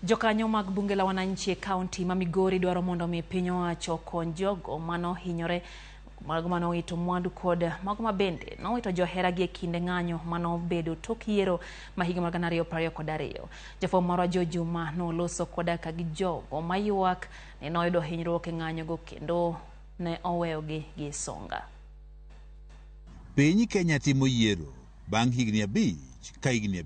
Jokanyo mag bunge la wananchi e kaunti ma Migori dwaro mondo mi piny owacho okony jogo mano hinyore mano wito mwandu kod mago mabende nowito joheragi e kinde ng'anyo mano bedo tok yiero ma higa mar 2022. Jafwambo marwa Joe Juma noloso koda ka gi jogo mayuak ne noyudo hinyruok e ng'anyo go kendo ne oweyogi gi songa. Piny Kenya timo yiero bang' higni 5 ka higni 5.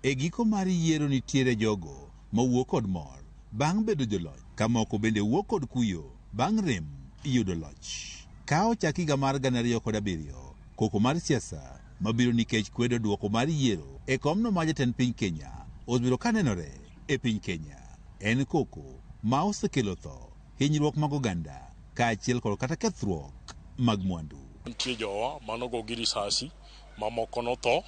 E giko mar yiero nitiere jogo mawuok kod mor bang' bedo joloch, ka moko bende wuok kod kuyo bang' rem yudo loch. Ka ochak higa mar 2007, koko mar siasa mabiro nikech kwedo duoko mar yiero e komno ma jatend piny Kenya osebiro ka nenore e piny Kenya. En koko ma osekelo tho, hinyruok mag oganda kaachiel kod kata kethruok mag mwandu. Nitie jowa manogo gi risasi, mamoko notho,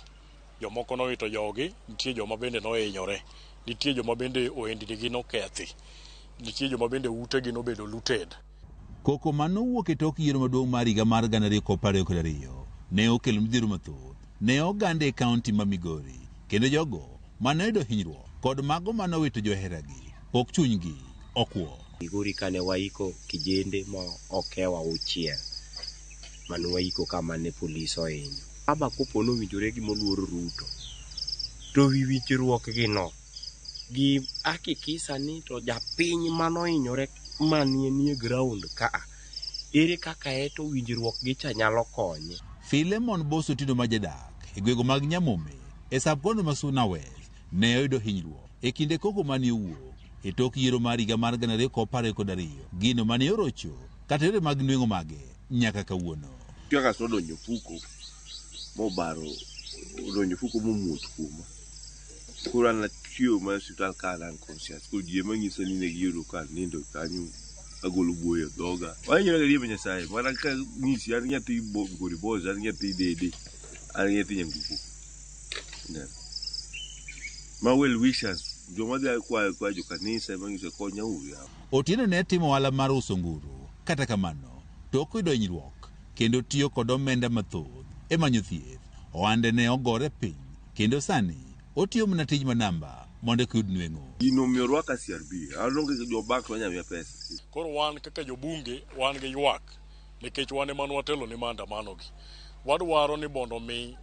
jomoko nowito jogi, nitie joma bende nohinyore, nitie joma bende ohendnigi nokethi, nitie joma bende utegi nobedo looted. Koko manowuok e tok yiero maduong' mar higa mar 2022 ne okelo midhiero mathoth ne oganda e kaunti ma Migori, kendo jogo manoyudo hinyruok kod mago manowito joheragi pok chunygi okuo. Migori kane waiko kijende ma okewa uchiel mane waiko kama ne polis ohinyo. Aba kopo nowinjore gi moluor Ruto to wi winjruok gi no gi akikisa ni to japiny manohinyore manie ground ka ere kaka eto winjruok gi cha nyalo konye. Philemon Boso Tindo majadak e gwego mag Nyamome e sabkono ma Suna West ne oyudo hinyruok e kinde koko mane owuok e tok yiero mar higa mar 2022, gino mane orocho kata yore mag nweng'o mage nyaka kawuono. Kaka sodonjo fuko mobaro odonjo fuko momut kuma kura na chiyo ma hospital kana unconscious ko die manyiso ni ne giyudo ka nindo kanyo agolo buoyo dhoga wanyo ne riebe Nyasaye mana ka nyisi an nyathi Gori Boz an nyathi Dede an nyathi Nyanguku ma well wishers joma dhi kwa jo kanisa manyiso konya uya. Otieno ne timo ohala mar uso nguru, kata kamano tok yudo hinyruok kendo tiyo kod omenda mathoth e manyo thieth. Ohande ne ogore piny kendo sani otiyo mana tij manamba mondo kiyud nweng'o. Gino miyo rwaka CRB alonge jo bank wanyamia pesa. Koro wan kaka jobunge wan gi ywak nikech wan ema watelo ni maandamano gi. Wadwaro ni mondo mi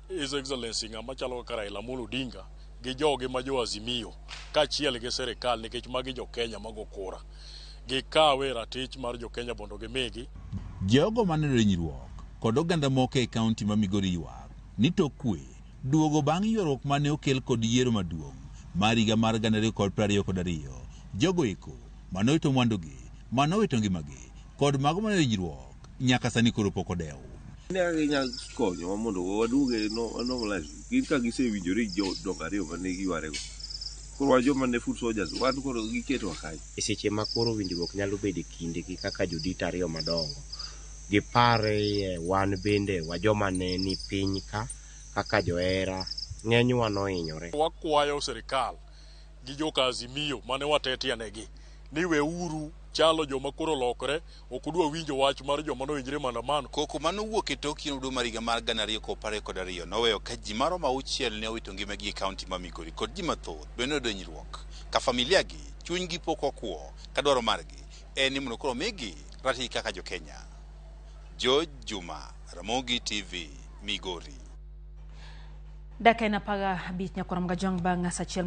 His Excellency ng'ama chalo kaka Raila Amolo Odinga gi jogi ma jo Azimio kaachiel gi sirikal nikech magi jo Kenya mago kura gikawe ratich mar jo Kenya mondo gimigi. Jogo maneno hinyruok kod oganda moko e kaunti ma Migori ywak ni tok kwe duogo bang' ywaruok mane okel kod yiero maduong' mar higa mar 2022. Jogo eko manowito mwandugi, manowito ngimagi kod mago maneno hinyruok nyaka sani koro pok odew. Ne nya konyo mondo waduoge normalize gin ka gisewinjore jodongo ariyo mane giwarego. Koro wa joma ne food soldiers wan koro giketo akany. E seche ma koro winjruok nyalo bedo e kinde gi kaka jodit ariyo madongo gipare wan bende wa joma ne ni piny ka kaka johera ng'enywa nohinyore. Wakwayo sirikal gi joka Azimio mane watetianegi ni weuru chalo joma koro lokore ok udwa winjo wach mar joma nowinjre maandamano. Koko manowuok e tok yiero mar higa mar 2022 noweyo ka ji maromo 6 ne owito ngimagi e kaunti ma Migori kod ji mathoth bende oyudo hinyruok. Ka familia gi chunygi pok okuo ka dwaro margi en ni mondo koro migi ratich kaka jo Kenya. Joe Juma, Ramogi TV, Migori. Dakika 15 nyakoro mga jong bang' sa achiel